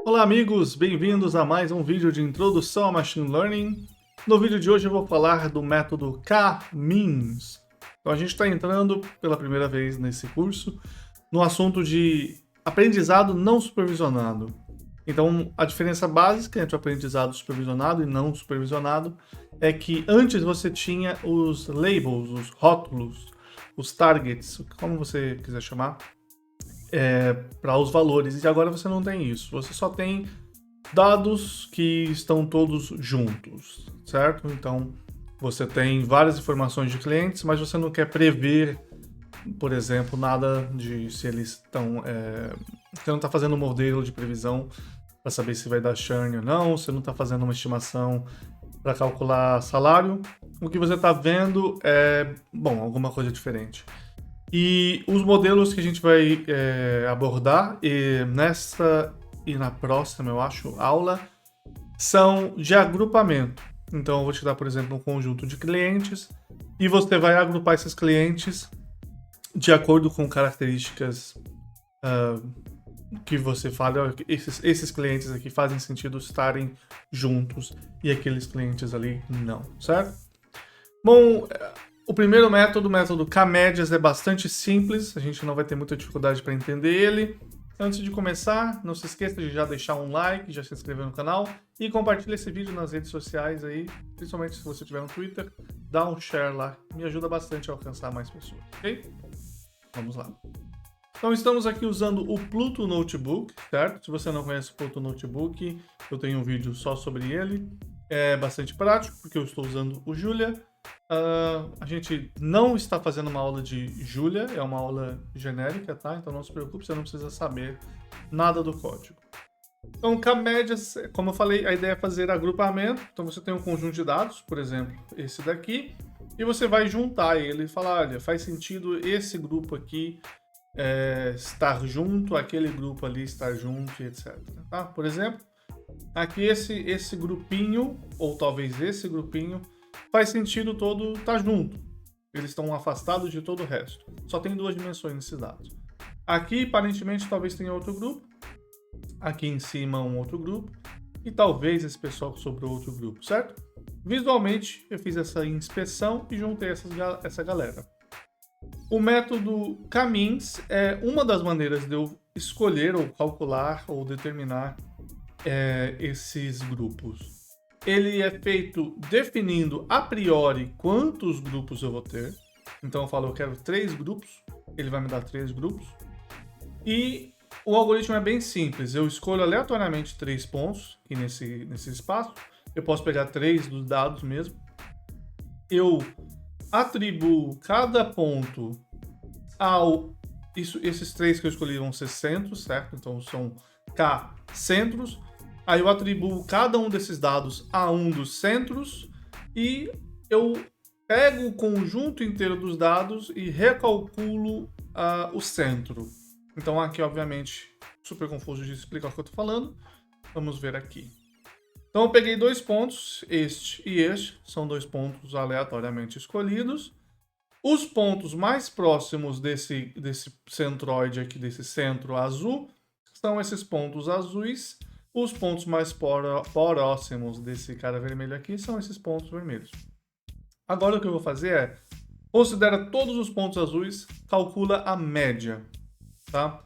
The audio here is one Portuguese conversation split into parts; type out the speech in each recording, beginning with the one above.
Olá amigos, bem-vindos a mais um vídeo de introdução a Machine Learning. No vídeo de hoje eu vou falar do método K-means. Então a gente está entrando pela primeira vez nesse curso no assunto de aprendizado não supervisionado. Então a diferença básica entre o aprendizado supervisionado e não supervisionado é que antes você tinha os labels, os rótulos, os targets, como você quiser chamar, para os valores, e agora você não tem isso. Você só tem dados que estão todos juntos, certo? Então você tem várias informações de clientes, mas você não quer prever, por exemplo, nada de se eles estão... Você não está fazendo um modelo de previsão para saber se vai dar churn ou não, você não está fazendo uma estimação para calcular salário. O que você está vendo é, alguma coisa diferente. E os modelos que a gente vai abordar nesta e na próxima, eu acho, aula, são de agrupamento. Então eu vou te dar, por exemplo, um conjunto de clientes e você vai agrupar esses clientes de acordo com características que você fala, esses clientes aqui fazem sentido estarem juntos e aqueles clientes ali não, certo? Bom, o primeiro método, o método K-médias, é bastante simples, a gente não vai ter muita dificuldade para entender ele. Antes de começar, não se esqueça de já deixar um like, já se inscrever no canal e compartilha esse vídeo nas redes sociais aí, principalmente se você tiver no Twitter, dá um share lá, me ajuda bastante a alcançar mais pessoas, ok? Vamos lá. Então estamos aqui usando o Pluto Notebook, certo? Se você não conhece o Pluto Notebook, eu tenho um vídeo só sobre ele, é bastante prático porque eu estou usando o Julia. A gente não está fazendo uma aula de Julia, é uma aula genérica, tá? Então não se preocupe, você não precisa saber nada do código. Então, K-médias, como eu falei, a ideia é fazer agrupamento. Então você tem um conjunto de dados, por exemplo, esse daqui, e você vai juntar ele e falar, olha, faz sentido esse grupo aqui estar junto, aquele grupo ali estar junto, etc. Tá? Por exemplo, aqui esse grupinho, ou talvez esse grupinho, faz sentido todo estar junto. Eles estão afastados de todo o resto. Só tem duas dimensões nesses dados. Aqui, aparentemente, talvez tenha outro grupo. Aqui em cima, um outro grupo. E talvez esse pessoal que sobrou outro grupo, certo? Visualmente, eu fiz essa inspeção e juntei essa galera. O método K-means é uma das maneiras de eu escolher ou calcular ou determinar esses grupos. Ele é feito definindo a priori quantos grupos eu vou ter. Então eu falo, eu quero 3 grupos, ele vai me dar 3 grupos. E o algoritmo é bem simples, eu escolho aleatoriamente 3 pontos aqui nesse espaço. Eu posso pegar 3 dos dados mesmo. Eu atribuo cada ponto esses 3 que eu escolhi vão ser centros, certo? Então são K centros. Aí eu atribuo cada um desses dados a um dos centros e eu pego o conjunto inteiro dos dados e recalculo o centro. Então aqui, obviamente, super confuso de explicar o que eu estou falando. Vamos ver aqui. Então eu peguei 2 pontos, este e este, são 2 pontos aleatoriamente escolhidos. Os pontos mais próximos desse centroide aqui, desse centro azul, são esses pontos azuis. Os pontos mais próximos desse cara vermelho aqui são esses pontos vermelhos. Agora o que eu vou fazer é, considera todos os pontos azuis, calcula a média, tá?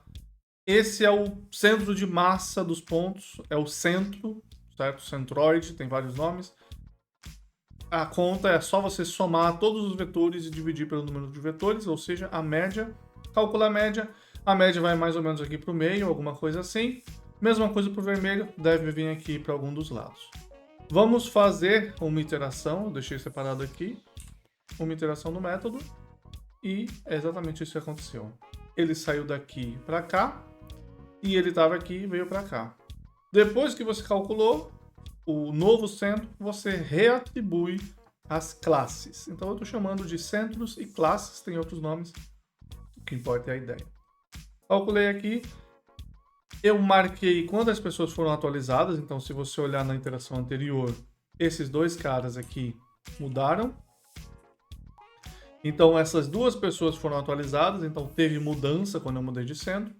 Esse é o centro de massa dos pontos, é o centro, certo? Centroide, tem vários nomes. A conta é só você somar todos os vetores e dividir pelo número de vetores, ou seja, a média. Calcula a média vai mais ou menos aqui para o meio, alguma coisa assim. Mesma coisa para o vermelho, deve vir aqui para algum dos lados. Vamos fazer uma iteração, eu deixei separado aqui, uma iteração do método, e é exatamente isso que aconteceu. Ele saiu daqui para cá, e ele estava aqui e veio para cá. Depois que você calculou o novo centro, você reatribui as classes. Então eu estou chamando de centros e classes, tem outros nomes, o que importa é a ideia. Calculei aqui. Eu marquei quantas pessoas foram atualizadas, então se você olhar na interação anterior, esses 2 caras aqui mudaram. Então essas 2 pessoas foram atualizadas, então teve mudança quando eu mudei de centro.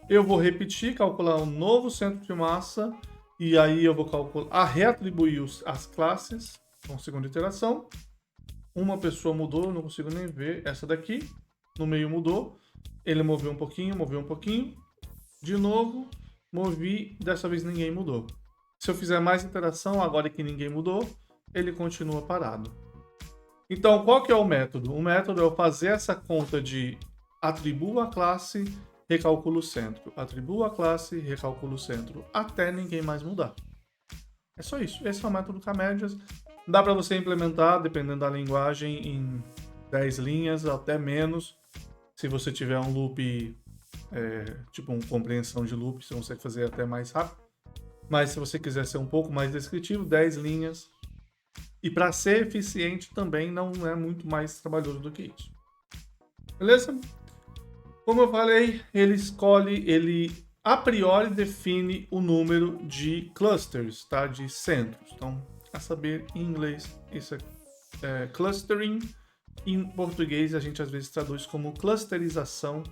Eu vou repetir, calcular um novo centro de massa, e aí eu vou reatribuir as classes, com segunda iteração. Uma pessoa mudou, não consigo nem ver, essa daqui, no meio mudou, ele moveu um pouquinho, de novo, movi, dessa vez ninguém mudou. Se eu fizer mais interação, agora que ninguém mudou, ele continua parado. Então, qual que é o método? O método é eu fazer essa conta de atribuo a classe, recalculo o centro. Atribuo a classe, recalculo o centro, até ninguém mais mudar. É só isso. Esse é o método K-médias. Dá para você implementar, dependendo da linguagem, em 10 linhas, até menos. Se você tiver um loop, tipo uma compreensão de loop, você consegue fazer até mais rápido. Mas se você quiser ser um pouco mais descritivo, 10 linhas. E para ser eficiente também não é muito mais trabalhoso do que isso. Beleza? Como eu falei, ele a priori define o número de clusters, tá? De centros. Então, a saber, em inglês, isso é clustering. Em português, a gente às vezes traduz como clusterização.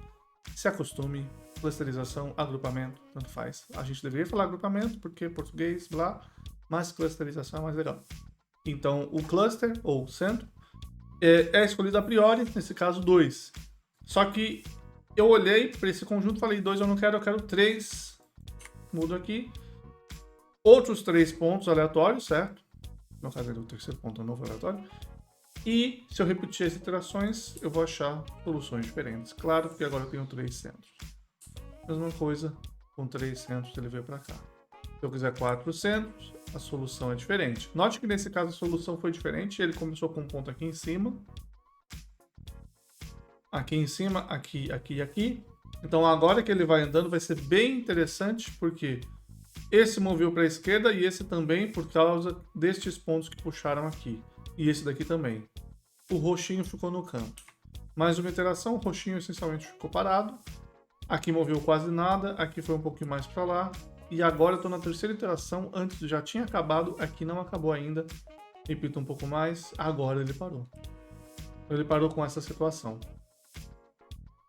Se acostume, clusterização, agrupamento, tanto faz. A gente deveria falar agrupamento, porque português, blá, mas clusterização é mais legal. Então, o cluster, ou centro, é escolhido a priori, nesse caso 2. Só que eu olhei para esse conjunto e falei, 2 eu não quero, eu quero 3. Mudo aqui. Outros 3 pontos aleatórios, certo? No caso, o terceiro ponto é novo aleatório. E se eu repetir as iterações, eu vou achar soluções diferentes. Claro que agora eu tenho 3 centros. Mesma coisa, com 3 centros ele veio para cá. Se eu quiser 4 centros, a solução é diferente. Note que nesse caso a solução foi diferente. Ele começou com um ponto aqui em cima. Aqui em cima, aqui, aqui e aqui. Então agora que ele vai andando vai ser bem interessante, porque esse moveu para a esquerda e esse também por causa destes pontos que puxaram aqui. E esse daqui também. O roxinho ficou no canto. Mais uma iteração, o roxinho essencialmente ficou parado. Aqui moveu quase nada, aqui foi um pouquinho mais para lá. E agora eu estou na terceira iteração, antes já tinha acabado, aqui não acabou ainda. Repito um pouco mais, agora ele parou. Ele parou com essa situação.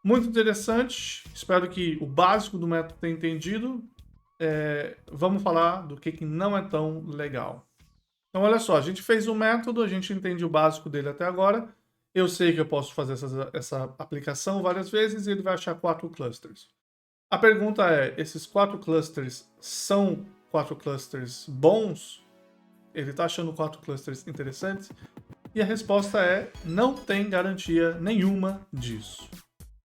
Muito interessante, espero que o básico do método tenha entendido. Vamos falar do que não é tão legal. Então olha só, a gente fez o método, a gente entende o básico dele até agora. Eu sei que eu posso fazer essa aplicação várias vezes e ele vai achar 4 clusters. A pergunta é, esses 4 clusters são 4 clusters bons? Ele está achando 4 clusters interessantes? E a resposta é, não tem garantia nenhuma disso.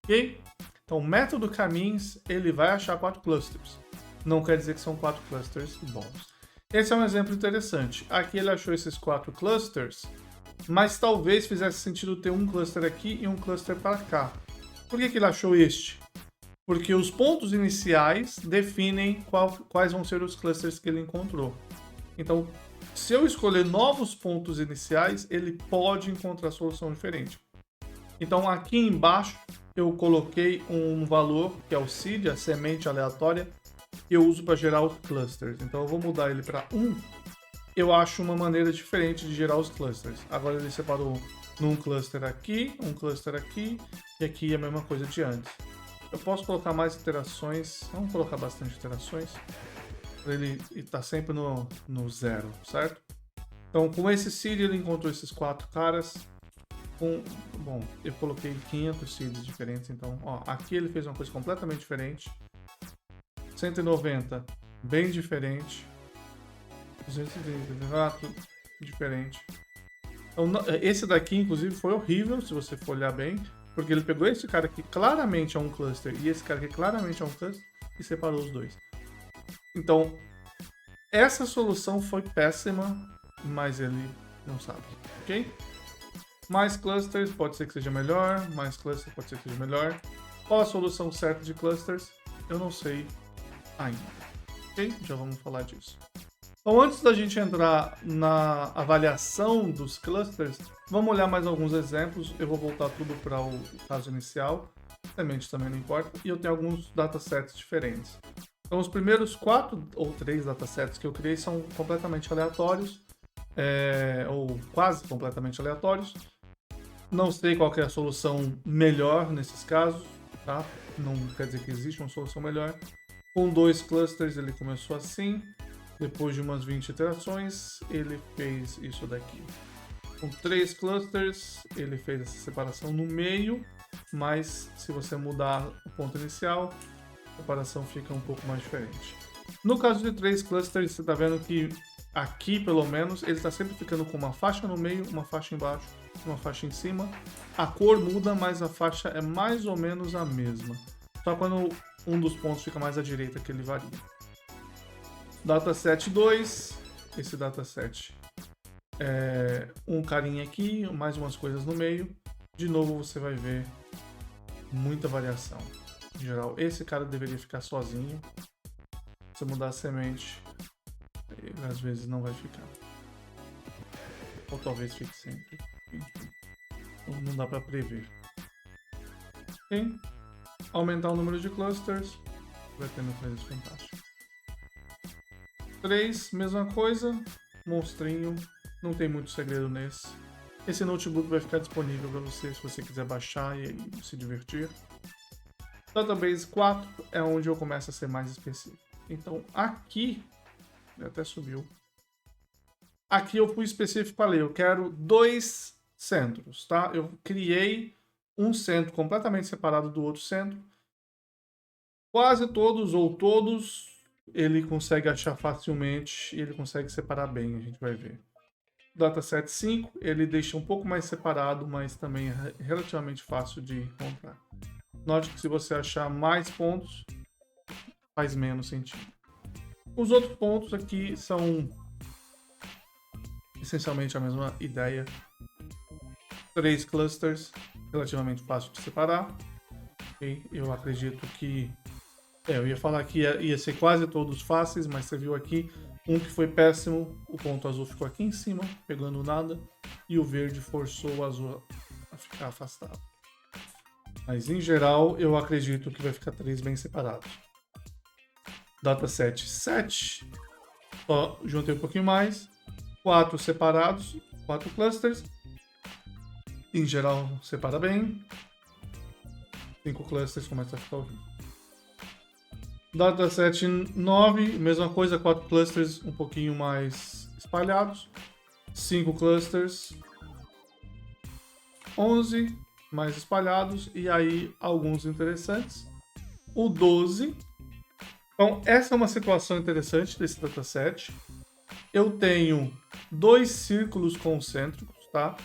Ok? Então o método K-means, ele vai achar 4 clusters. Não quer dizer que são 4 clusters bons. Esse é um exemplo interessante. Aqui ele achou esses 4 clusters, mas talvez fizesse sentido ter um cluster aqui e um cluster para cá. Por que ele achou este? Porque os pontos iniciais definem quais vão ser os clusters que ele encontrou. Então, se eu escolher novos pontos iniciais, ele pode encontrar solução diferente. Então, aqui embaixo, eu coloquei um valor, que é o seed, a semente aleatória, que eu uso para gerar os clusters. Então, eu vou mudar ele para 1. Eu acho uma maneira diferente de gerar os clusters. Agora, ele separou num cluster aqui, um cluster aqui, e aqui a mesma coisa de antes. Eu posso colocar mais iterações, vamos colocar bastante iterações, para ele estar sempre no 0, certo? Então, com esse seed, ele encontrou esses 4 caras. Bom, eu coloquei 500 seeds diferentes, então, ó, aqui ele fez uma coisa completamente diferente. 190, bem diferente. 234, diferente. Então, esse daqui, inclusive, foi horrível, se você for olhar bem, porque ele pegou esse cara que claramente é um cluster e esse cara que claramente é um cluster e separou os dois. Então, essa solução foi péssima, mas ele não sabe, ok? Mais clusters pode ser que seja melhor, mais clusters pode ser que seja melhor. Qual a solução certa de clusters? Eu não sei ainda, ok? Já vamos falar disso. Então, antes da gente entrar na avaliação dos clusters, vamos olhar mais alguns exemplos. Eu vou voltar tudo para o caso inicial, semente também não importa, e eu tenho alguns datasets diferentes. Então, os primeiros 4 ou 3 datasets que eu criei são completamente aleatórios, ou quase completamente aleatórios. Não sei qual que é a solução melhor nesses casos, tá? Não quer dizer que existe uma solução melhor. Com 2 clusters ele começou assim, depois de umas 20 iterações ele fez isso daqui. Com 3 clusters ele fez essa separação no meio, mas se você mudar o ponto inicial, a separação fica um pouco mais diferente. No caso de 3 clusters, você está vendo que aqui, pelo menos, ele está sempre ficando com uma faixa no meio, uma faixa embaixo, uma faixa em cima. A cor muda, mas a faixa é mais ou menos a mesma. Só quando um dos pontos fica mais à direita que ele varia. Dataset 2, esse dataset é um carinha aqui, mais umas coisas no meio. De novo você vai ver muita variação. Em geral, esse cara deveria ficar sozinho. Se mudar a semente, ele às vezes não vai ficar. Ou talvez fique sempre. Não dá para prever. Ok? Aumentar o número de clusters, vai tendo coisas fantásticas. 3, mesma coisa, monstrinho, não tem muito segredo nesse. Esse notebook vai ficar disponível para você se você quiser baixar e se divertir. Database 4 é onde eu começo a ser mais específico. Então aqui, até subiu. Aqui eu fui específico, falei, eu quero 2 centros, tá? Eu criei um centro completamente separado do outro centro. Quase todos ou todos ele consegue achar facilmente e ele consegue separar bem, a gente vai ver. Dataset 5, ele deixa um pouco mais separado, mas também é relativamente fácil de encontrar. Note que se você achar mais pontos, faz menos sentido. Os outros pontos aqui são essencialmente a mesma ideia. 3 clusters, relativamente fácil de separar. Okay? Eu acredito que... eu ia falar que ia ser quase todos fáceis, mas você viu aqui um que foi péssimo, o ponto azul ficou aqui em cima, pegando nada, e o verde forçou o azul a ficar afastado. Mas em geral, eu acredito que vai ficar 3 bem separados. Dataset 7, só juntei um pouquinho mais, 4 separados, 4 clusters, em geral separa bem, 5 clusters começa a ficar horrível. Dataset 9, mesma coisa, 4 clusters um pouquinho mais espalhados, 5 clusters, 11 mais espalhados e aí alguns interessantes. O 12, então essa é uma situação interessante desse dataset. Eu tenho 2 círculos concêntricos, tá?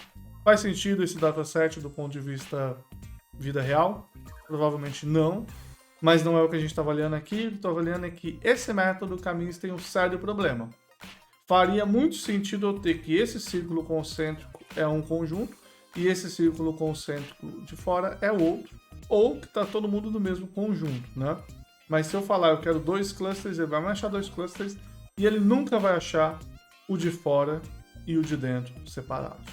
Faz sentido esse dataset do ponto de vista vida real? Provavelmente não. Mas não é o que a gente está avaliando aqui. O que estou avaliando é que esse método Caminhos tem um sério problema. Faria muito sentido eu ter que esse círculo concêntrico é um conjunto e esse círculo concêntrico de fora é outro, ou que está todo mundo no mesmo conjunto, né? Mas se eu falar eu quero 2 clusters, ele vai achar 2 clusters e ele nunca vai achar o de fora e o de dentro separados.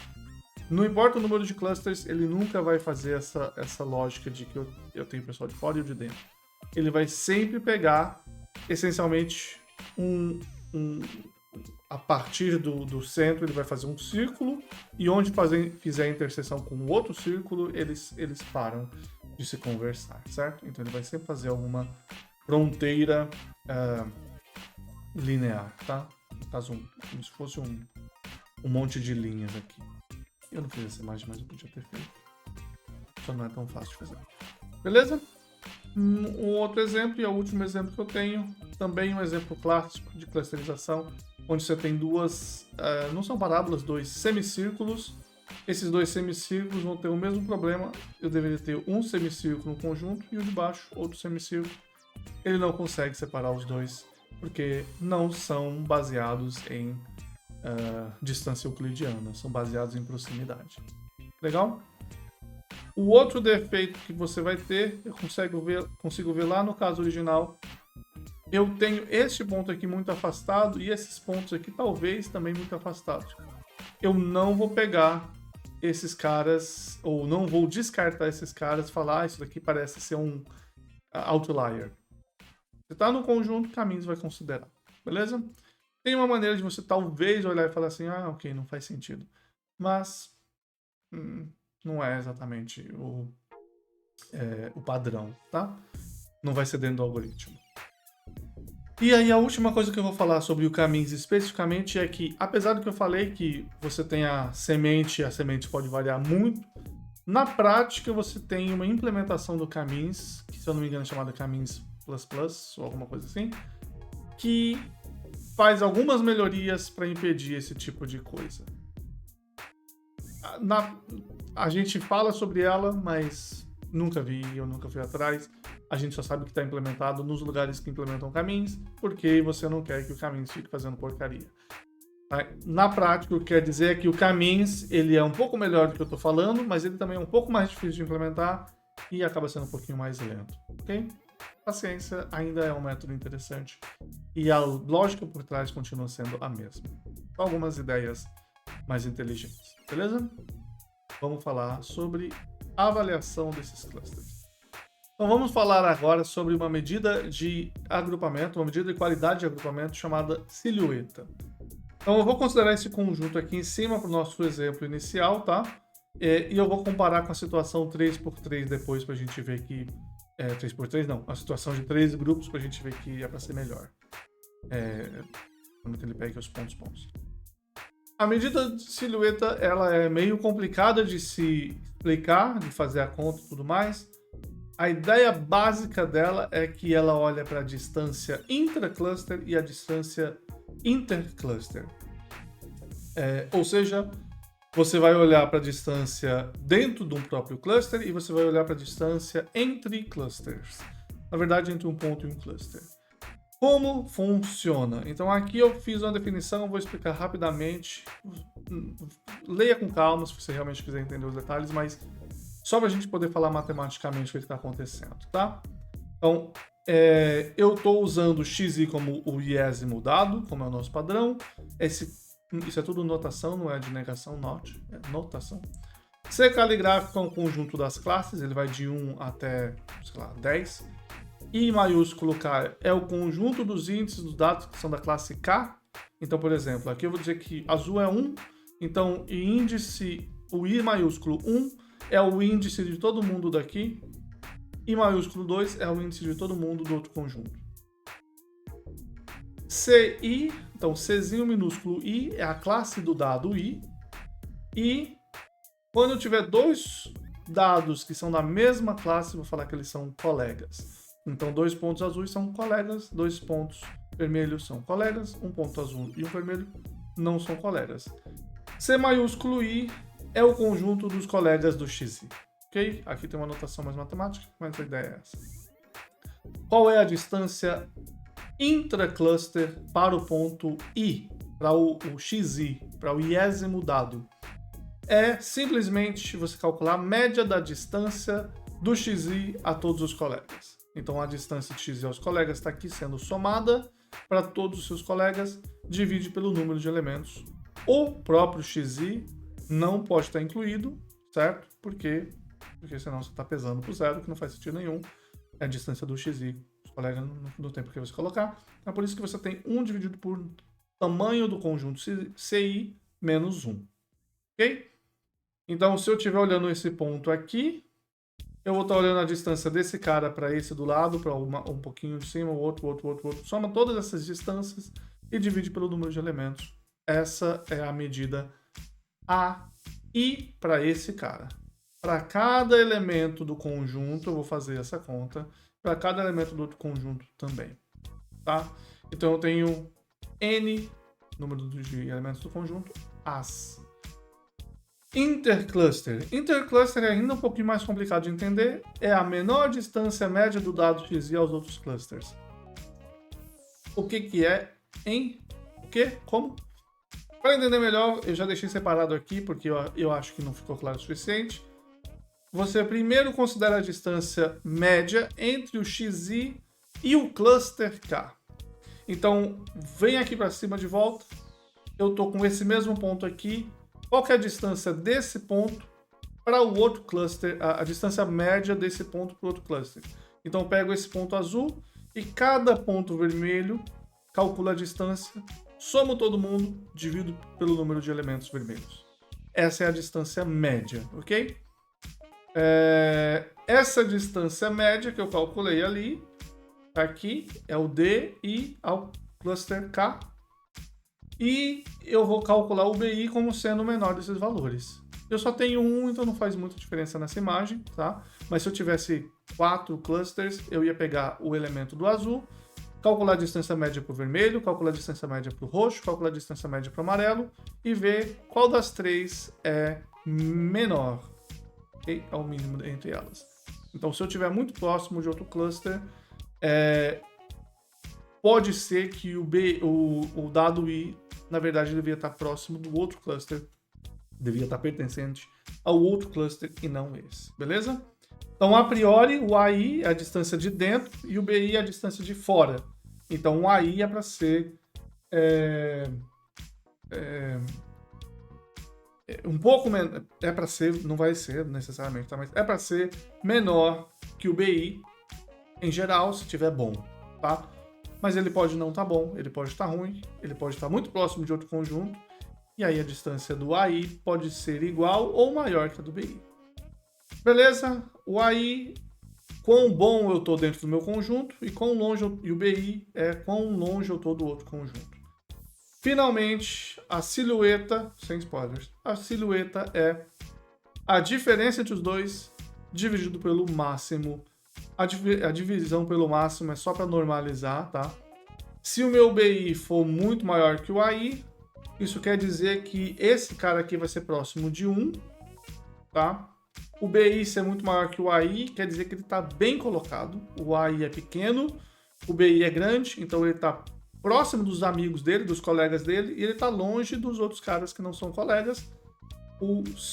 Não importa o número de clusters, ele nunca vai fazer essa lógica de que eu tenho o pessoal de fora e o de dentro. Ele vai sempre pegar, essencialmente, a partir do centro, ele vai fazer um círculo, e onde fizer a interseção com o outro círculo, eles param de se conversar, certo? Então ele vai sempre fazer alguma fronteira linear, tá? No caso, como se fosse um monte de linhas aqui. Eu não fiz essa imagem, mas eu podia ter feito. Só não é tão fácil de fazer. Beleza? Um outro exemplo, e é o último exemplo que eu tenho, também um exemplo clássico de clusterização, onde você tem duas, não são parábolas, 2 semicírculos. Esses 2 semicírculos vão ter o mesmo problema. Eu deveria ter um semicírculo no conjunto e o de baixo, outro semicírculo. Ele não consegue separar os dois, porque não são baseados em distância euclidiana, são baseados em proximidade. Legal? O outro defeito que você vai ter, eu consigo ver lá no caso original, eu tenho este ponto aqui muito afastado e esses pontos aqui talvez também muito afastados. Eu não vou pegar esses caras, ou não vou descartar esses caras e falar, isso daqui parece ser um outlier. Você está no conjunto, Caminhos vai considerar, beleza? Tem uma maneira de você talvez olhar e falar assim, ok, não faz sentido. Mas não é exatamente o padrão, tá? Não vai ser dentro do algoritmo. E aí a última coisa que eu vou falar sobre o K-means especificamente é que, apesar do que eu falei que você tem a semente pode variar muito, na prática você tem uma implementação do K-means, que se eu não me engano é chamada K-means++, ou alguma coisa assim, que faz algumas melhorias para impedir esse tipo de coisa. A gente fala sobre ela, mas eu nunca fui atrás. A gente só sabe que está implementado nos lugares que implementam K-means, porque você não quer que o K-means fique fazendo porcaria. Na prática, o que quer dizer é que o K-means ele é um pouco melhor do que eu estou falando, mas ele também é um pouco mais difícil de implementar e acaba sendo um pouquinho mais lento, ok? Paciência, ainda é um método interessante e a lógica por trás continua sendo a mesma. Algumas ideias mais inteligentes, beleza? Vamos falar sobre a avaliação desses clusters. Então vamos falar agora sobre uma medida de agrupamento, uma medida de qualidade de agrupamento chamada silhueta. Então eu vou considerar esse conjunto aqui em cima para o nosso exemplo inicial, tá? E eu vou comparar com a situação 3x3 depois para a gente ver que... 3x3 não, a situação de 3 grupos para a gente ver que é para ser melhor. Vamos ele pega os pontos. A medida de silhueta ela é meio complicada de se explicar, de fazer a conta e tudo mais. A ideia básica dela é que ela olha para a distância intracluster e a distância intercluster. Ou seja, você vai olhar para a distância dentro de um próprio cluster e você vai olhar para a distância entre clusters. Na verdade, entre um ponto e um cluster. Como funciona? Então aqui eu fiz uma definição, vou explicar rapidamente. Leia com calma se você realmente quiser entender os detalhes, mas só para a gente poder falar matematicamente o que está acontecendo, tá? Então, eu estou usando o xi como o iésimo dado, como é o nosso padrão. Isso é tudo notação, não é de negação, é notação. C caligráfico é um conjunto das classes, ele vai de 1 até, sei lá, 10. I maiúsculo K é o conjunto dos índices dos dados que são da classe K. Então, por exemplo, aqui eu vou dizer que azul é 1, então o I maiúsculo 1 é o índice de todo mundo daqui, I maiúsculo 2 é o índice de todo mundo do outro conjunto. CI, então Czinho minúsculo I é a classe do dado I, e quando eu tiver dois dados que são da mesma classe, vou falar que eles são colegas. Então, 2 pontos azuis são colegas, 2 pontos vermelhos são colegas, um ponto azul e um vermelho não são colegas. C maiúsculo I é o conjunto dos colegas do xi, ok? Aqui tem uma notação mais matemática, mas a ideia é essa. Qual é a distância intracluster para o ponto I, para o xi, para o iésimo dado? É simplesmente você calcular a média da distância do xi a todos os colegas. Então a distância de xi aos colegas está aqui sendo somada para todos os seus colegas, divide pelo número de elementos. O próprio xi não pode estar incluído, certo? Porque senão você está pesando por zero, que não faz sentido nenhum. É a distância do xi, os colegas não tem por que você colocar. Então é por isso que você tem 1 dividido por tamanho do conjunto ci menos 1. Ok? Então, se eu estiver olhando esse ponto aqui, eu vou estar olhando a distância desse cara para esse do lado, para um pouquinho de cima, o outro. Soma todas essas distâncias e divide pelo número de elementos. Essa é a medida AI para esse cara. Para cada elemento do conjunto, eu vou fazer essa conta. Para cada elemento do outro conjunto também. Tá? Então, eu tenho N, número de elementos do conjunto, As. Intercluster. Intercluster é ainda um pouquinho mais complicado de entender. É a menor distância média do dado xi aos outros clusters. O que é? O que? Como? Para entender melhor, eu já deixei separado aqui, porque eu acho que não ficou claro o suficiente. Você primeiro considera a distância média entre o xi e o cluster K. Então, vem aqui para cima de volta. Eu estou com esse mesmo ponto aqui. Qual que é a distância desse ponto para o outro cluster, a distância média desse ponto para o outro cluster? Então, eu pego esse ponto azul e cada ponto vermelho, calculo a distância, somo todo mundo, divido pelo número de elementos vermelhos. Essa é a distância média, ok? Essa distância média que eu calculei ali, aqui, é o D e ao cluster K. E eu vou calcular o BI como sendo o menor desses valores. Eu só tenho um, então não faz muita diferença nessa imagem, tá? Mas se eu tivesse 4 clusters, eu ia pegar o elemento do azul, calcular a distância média para o vermelho, calcular a distância média para o roxo, calcular a distância média para o amarelo e ver qual das 3 é menor, okay? Ao mínimo entre elas. Então, se eu estiver muito próximo de outro cluster, pode ser que o dado I, na verdade, devia estar próximo do outro cluster, devia estar pertencente ao outro cluster e não esse, beleza? Então, a priori, o AI é a distância de dentro e o BI é a distância de fora. Então, o AI é para ser um pouco menos, é para ser, não vai ser necessariamente, tá? Mas é para ser menor que o BI em geral, se tiver bom, tá? Mas ele pode não estar bom, ele pode estar ruim, ele pode estar muito próximo de outro conjunto, e aí a distância do AI pode ser igual ou maior que a do BI. Beleza? O AI, quão bom eu estou dentro do meu conjunto, e quão longe e o BI é quão longe eu estou do outro conjunto. Finalmente, a silhueta, sem spoilers, a silhueta é a diferença entre os dois dividido pelo máximo. A divisão pelo máximo é só para normalizar, tá? Se o meu BI for muito maior que o AI, isso quer dizer que esse cara aqui vai ser próximo de 1, tá? O BI ser muito maior que o AI quer dizer que ele está bem colocado. O AI é pequeno, o BI é grande, então ele está próximo dos amigos dele, dos colegas dele, e ele está longe dos outros caras que não são colegas.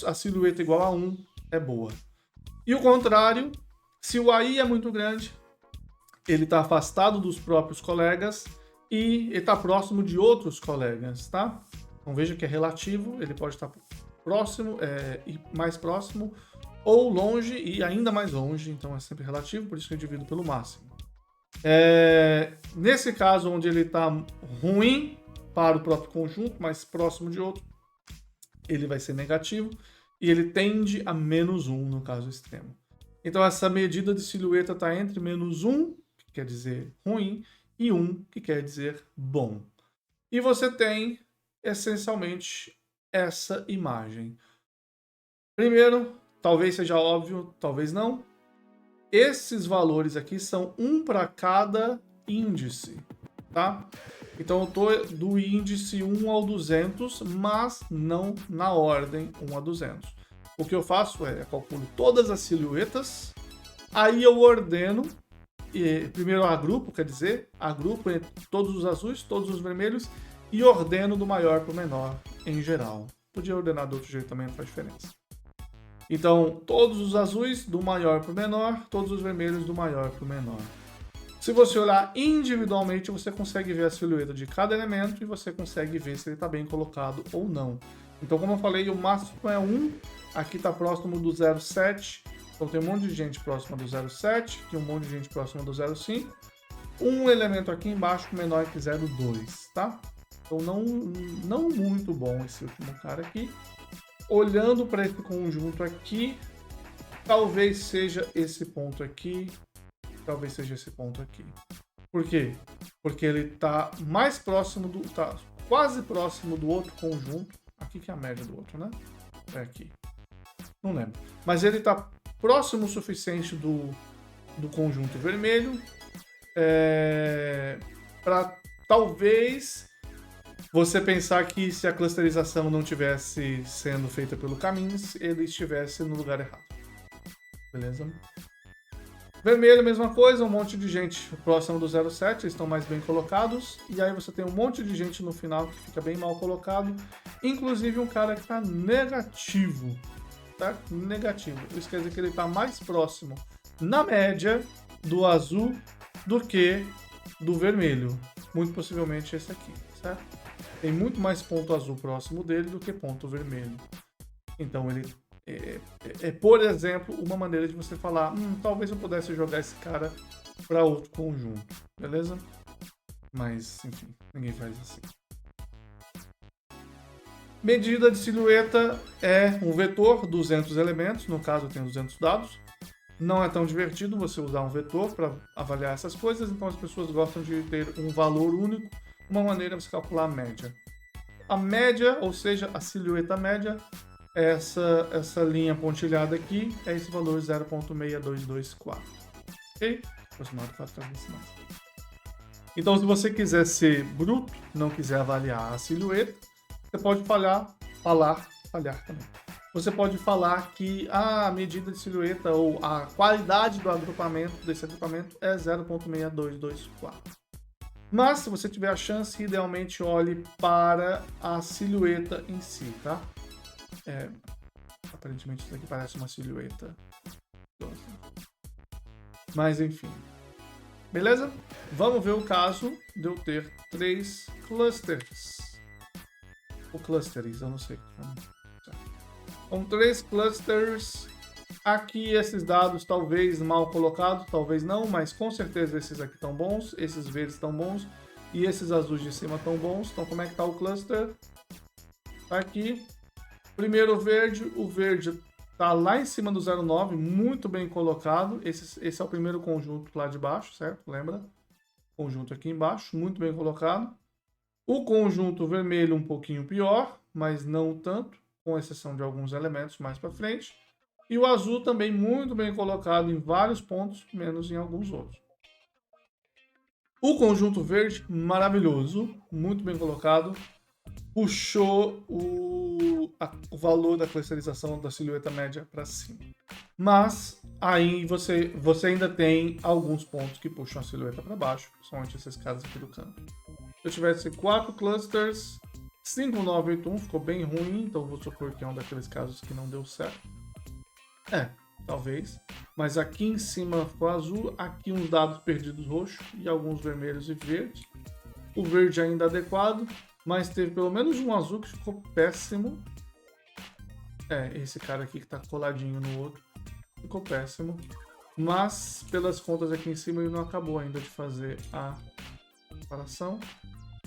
A silhueta igual a 1 é boa. E o contrário, se o AI é muito grande, ele está afastado dos próprios colegas e ele está próximo de outros colegas, tá? Então veja que é relativo, ele pode estar próximo e mais próximo, ou longe e ainda mais longe, então é sempre relativo, por isso que eu divido pelo máximo. Nesse caso, onde ele está ruim para o próprio conjunto, mas próximo de outro, ele vai ser negativo e ele tende a -1 no caso extremo. Então essa medida de silhueta está entre -1, que quer dizer ruim, e 1, que quer dizer bom. E você tem, essencialmente, essa imagem. Primeiro, talvez seja óbvio, talvez não, esses valores aqui são um para cada índice, tá? Então eu estou do índice 1 ao 200, mas não na ordem 1 a 200. O que eu faço é, eu calculo todas as silhuetas, aí eu ordeno, primeiro agrupo, quer dizer, agrupo entre todos os azuis, todos os vermelhos, e ordeno do maior para o menor em geral. Podia ordenar de outro jeito também, não faz diferença. Então, todos os azuis do maior para o menor, todos os vermelhos do maior para o menor. Se você olhar individualmente, você consegue ver a silhueta de cada elemento e você consegue ver se ele está bem colocado ou não. Então, como eu falei, o máximo é 1, aqui está próximo do 0,7, então tem um monte de gente próxima do 0,7, aqui um monte de gente próxima do 0,5, um elemento aqui embaixo menor que 0,2, tá? Então não muito bom esse último cara aqui. Olhando para esse conjunto aqui, talvez seja esse ponto aqui, talvez seja esse ponto aqui. Por quê? Porque ele está mais próximo tá quase próximo do outro conjunto. Aqui que é a média do outro, né? É aqui. Não lembro. Mas ele está próximo o suficiente do conjunto vermelho para talvez você pensar que se a clusterização não tivesse sendo feita pelo K-means, ele estivesse no lugar errado. Beleza? Vermelho, mesma coisa, um monte de gente próximo do 0,7, eles estão mais bem colocados. E aí você tem um monte de gente no final que fica bem mal colocado. Inclusive um cara que está negativo. Tá? Negativo. Isso quer dizer que ele está mais próximo, na média, do azul do que do vermelho. Muito possivelmente esse aqui, certo? Tem muito mais ponto azul próximo dele do que ponto vermelho. Então ele por exemplo, uma maneira de você falar, talvez eu pudesse jogar esse cara para outro conjunto, beleza? Mas, enfim, ninguém faz assim. Medida de silhueta é um vetor, 200 elementos, no caso eu tenho 200 dados. Não é tão divertido você usar um vetor para avaliar essas coisas, então as pessoas gostam de ter um valor único, uma maneira de você calcular a média. A média, ou seja, a silhueta média, é essa linha pontilhada aqui, é esse valor 0.6224. Ok? Aproximado 4 casas decimais. Então, se você quiser ser bruto, não quiser avaliar a silhueta, você pode falhar também. Você pode falar que a medida de silhueta ou a qualidade do agrupamento desse agrupamento é 0.6224. Mas, se você tiver a chance, idealmente olhe para a silhueta em si, tá? Aparentemente isso aqui parece uma silhueta. Mas, enfim. Beleza? Vamos ver o caso de eu ter 3 clusters. Ou clusters, eu não sei. São 3 clusters. Aqui esses dados talvez mal colocados, talvez não, mas com certeza esses aqui estão bons, esses verdes estão bons e esses azuis de cima estão bons. Então como é que está o cluster? Tá aqui. Primeiro o verde está lá em cima do 0,9, muito bem colocado. Esse é o primeiro conjunto lá de baixo, certo? Lembra? Conjunto aqui embaixo, muito bem colocado. O conjunto vermelho um pouquinho pior, mas não tanto, com exceção de alguns elementos mais para frente. E o azul também muito bem colocado em vários pontos, menos em alguns outros. O conjunto verde, maravilhoso, muito bem colocado, puxou o valor da clusterização da silhueta média para cima. Mas aí você ainda tem alguns pontos que puxam a silhueta para baixo, principalmente esses caras aqui do canto. Se eu tivesse 4 clusters, 5981 ficou bem ruim, então vou supor que é um daqueles casos que não deu certo. Talvez. Mas aqui em cima ficou azul, aqui uns dados perdidos roxo e alguns vermelhos e verdes. O verde ainda adequado, mas teve pelo menos um azul que ficou péssimo. Esse cara aqui que tá coladinho no outro ficou péssimo. Mas pelas contas aqui em cima ele não acabou ainda de fazer a separação.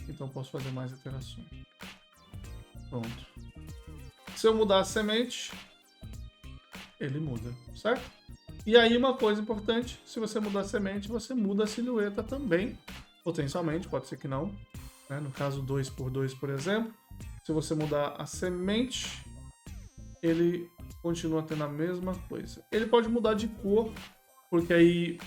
Então posso fazer mais iterações. Pronto. Se eu mudar a semente, ele muda, certo? E aí uma coisa importante, se você mudar a semente, você muda a silhueta também, potencialmente, pode ser que não, né? No caso 2x2, por exemplo, se você mudar a semente, ele continua tendo a mesma coisa. Ele pode mudar de cor, porque aí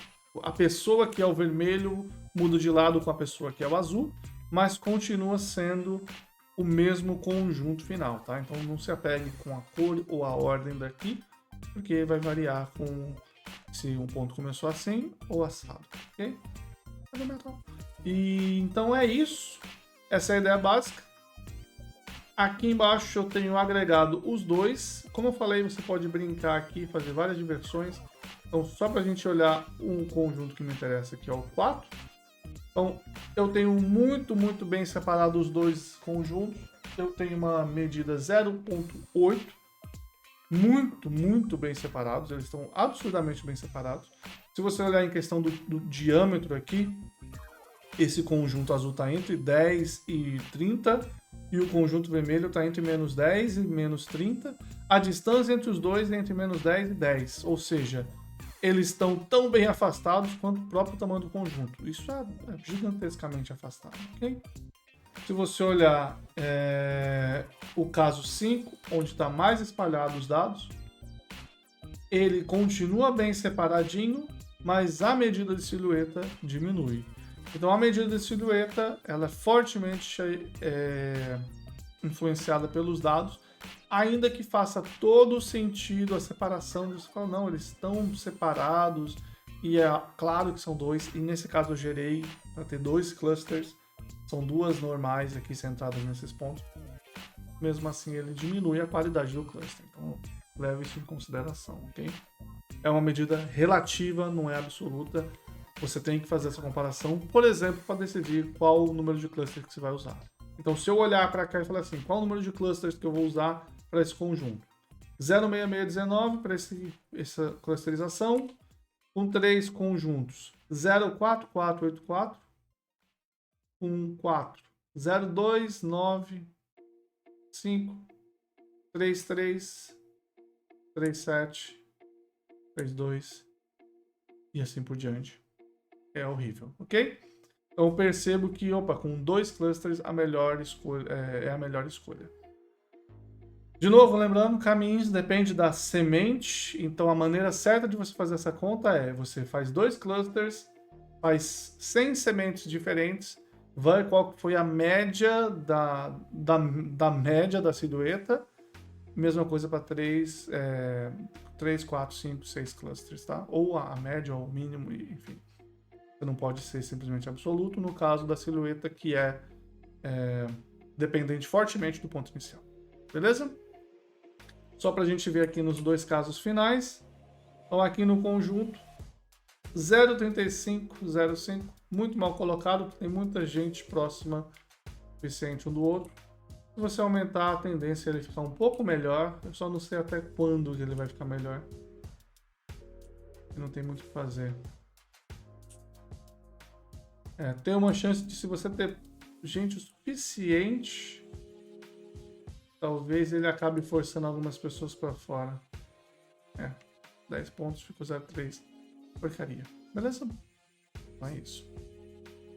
a pessoa que é o vermelho muda de lado com a pessoa que é o azul, mas continua sendo o mesmo conjunto final, tá? Então não se apegue com a cor ou a ordem daqui, porque vai variar com se um ponto começou assim ou assado, ok? E então é isso. Essa é a ideia básica. Aqui embaixo eu tenho agregado os dois. Como eu falei, você pode brincar aqui, fazer várias diversões. Então, só para a gente olhar um conjunto que me interessa, que é o 4. Então, eu tenho muito bem separado os dois conjuntos. Eu tenho uma medida 0.8. Muito bem separados, eles estão absurdamente bem separados. Se você olhar em questão do diâmetro aqui, esse conjunto azul está entre 10 e 30 e o conjunto vermelho está entre menos 10 e menos 30. A distância entre os dois é entre menos 10 e 10, ou seja, eles estão tão bem afastados quanto o próprio tamanho do conjunto. Isso é gigantescamente afastado, ok? Se você olhar o caso 5, onde está mais espalhado os dados, ele continua bem separadinho, mas a medida de silhueta diminui. Então a medida de silhueta ela é fortemente influenciada pelos dados, ainda que faça todo sentido a separação. Você fala, não, eles estão separados, e é claro que são dois, e nesse caso eu gerei para ter 2 clusters. São 2 normais aqui centradas nesses pontos. Mesmo assim, ele diminui a qualidade do cluster. Então, leve isso em consideração, ok? É uma medida relativa, não é absoluta. Você tem que fazer essa comparação, por exemplo, para decidir qual o número de clusters que você vai usar. Então, se eu olhar para cá e falar assim, qual o número de clusters que eu vou usar para esse conjunto? 06619 para essa clusterização, com 3 conjuntos. 04484, com 4, 029, 5, 3, 3, 3, 7, 3, 2 e assim por diante. É horrível, ok? Então eu percebo que, com 2 clusters a melhor escolha, é a melhor escolha. De novo, lembrando, caminhos depende da semente, então a maneira certa de você fazer essa conta é, você faz 2 clusters, faz 100 sementes diferentes, vai qual foi a média da média da silhueta, mesma coisa para 3, 4, 5, 6 clusters, tá? Ou a média, ou o mínimo, enfim. Você não pode ser simplesmente absoluto no caso da silhueta, que é dependente fortemente do ponto inicial. Beleza? Só para a gente ver aqui nos 2 casos finais. Então aqui no conjunto, 0,35, 0,5, muito mal colocado, porque tem muita gente próxima o suficiente um do outro. Se você aumentar, a tendência é ele ficar um pouco melhor. Eu só não sei até quando ele vai ficar melhor. E não tem muito o que fazer. Tem uma chance de, se você ter gente o suficiente, talvez ele acabe forçando algumas pessoas para fora. 10 pontos, ficou 0,3. Porcaria. Beleza? Então é isso.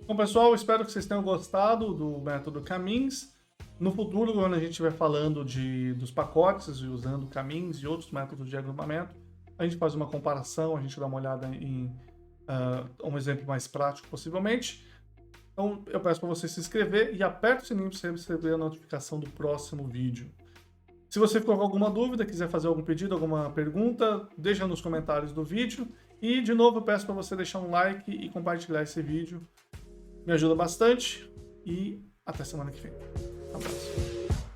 Bom, pessoal, espero que vocês tenham gostado do método Caminhos. No futuro, quando a gente estiver falando dos pacotes e usando Caminhos e outros métodos de agrupamento, a gente faz uma comparação, a gente dá uma olhada em um exemplo mais prático, possivelmente. Então, eu peço para você se inscrever e aperta o sininho para você receber a notificação do próximo vídeo. Se você ficou com alguma dúvida, quiser fazer algum pedido, alguma pergunta, deixa nos comentários do vídeo. E, de novo, eu peço para você deixar um like e compartilhar esse vídeo. Me ajuda bastante e até semana que vem. Um abraço.